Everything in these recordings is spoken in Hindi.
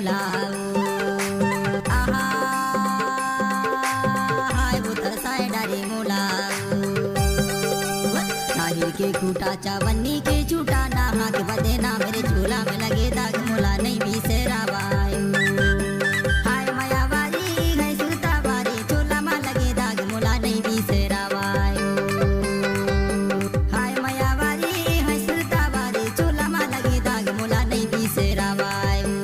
मुलाओ आहा हाय उतर साए डारे मुलाओ ताहिर के खूटा चावन्नी के झूठा नहा के बदे ना मेरे झूला में लगे दाग मुला नहीं भी से रावायो हाय मायावारी है सुरता वारी झूला में लगे दाग मुला नहीं भी से रावायो हाय मायावारी है सुरता वारी झूला में लगे दाग मुला नहीं भी से रावायो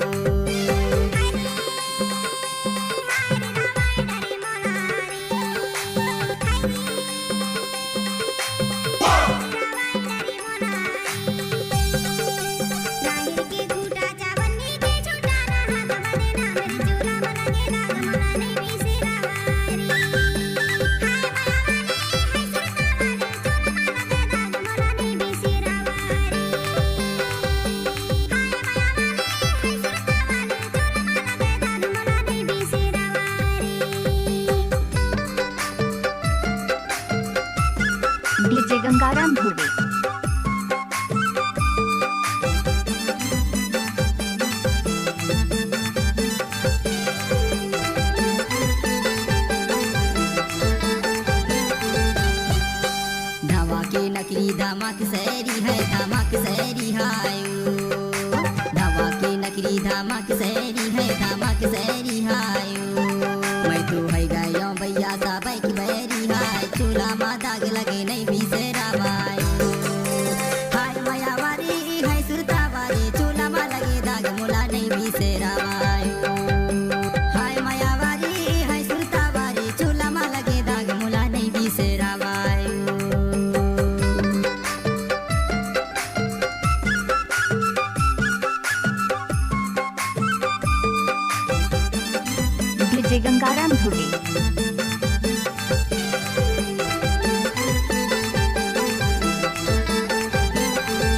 डीजे गंगाराम धुबे। धावा के नकली धामक सैरी है धामक सैरी हायो धावा के नकली धामक सैरी है धामक सैरी हायो मैं तो है गयो भैया सा बैक बैरी हाय चूल्हा में दाग लगे नहीं भी से रावायो हाय मायावारी है सुरता वारी चूल्हा में लगे दाग मुला नहीं भी से रावायो हाय मायावारी है सुरता वारी चूल्हा में लगे दाग मुला नहीं भी से रावायो डीजे गंगाराम धुबे।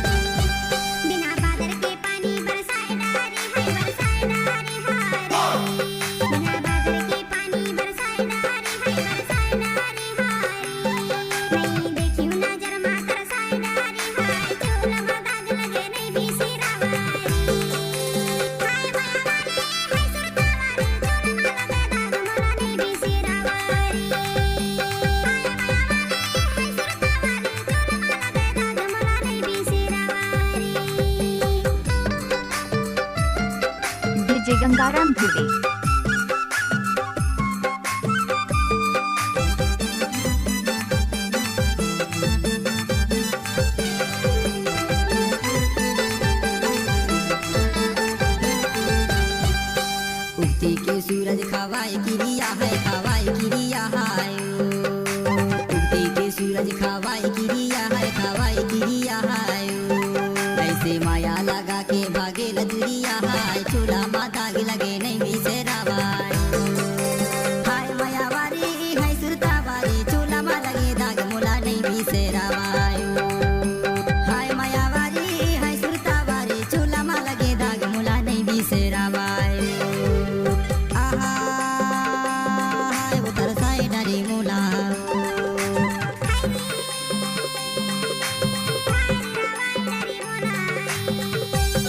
बिना बादल के पानी बरसाए डारे हाय बरसाए डारे हाय बिना बादल के पानी बरसाए डारे हाय बरसाए डारे हाय नहीं देखी नजर मा तरसाए डारे हाय चूल्हा में दाग लगे नहीं भी सिरावारी हाय मायावारी हाय सुरता वारी चूल्हा में लगे दाग मुला नहीं भी सिरावारी हाय मायावारी हाय सुरता वारी चूल्हा में लगे दाग मुला नहीं भी सिरावारी डीजे गंगाराम धुबे। उगती के सूरज खवाए किरिया है खवाए किरिया हायो उगती के सूरज खवाए किरिया है खवाए किरिया हायो ऐसे माया लगा के भागे लदुरिया हाय चूल्हा में दाग लगे नहीं भी से रावायो हाय मायावारी है सुरता वारी चूल्हा में लगे दाग मुला नहीं भी से रावायो हाय मायावारी है सुरता वारी चूल्हा में लगे दाग मुला नहीं भी से रावायो आहा हाय उतर साए डारे मुलाओ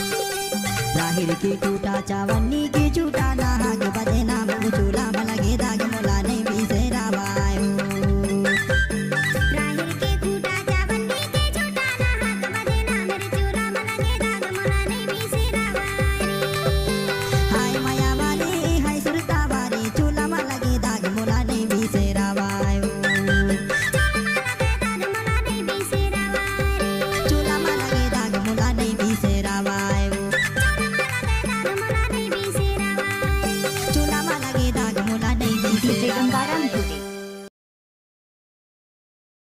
ताहिर के टूटा चावन्नी के झूठा नहा के बदे नाम चूल्हा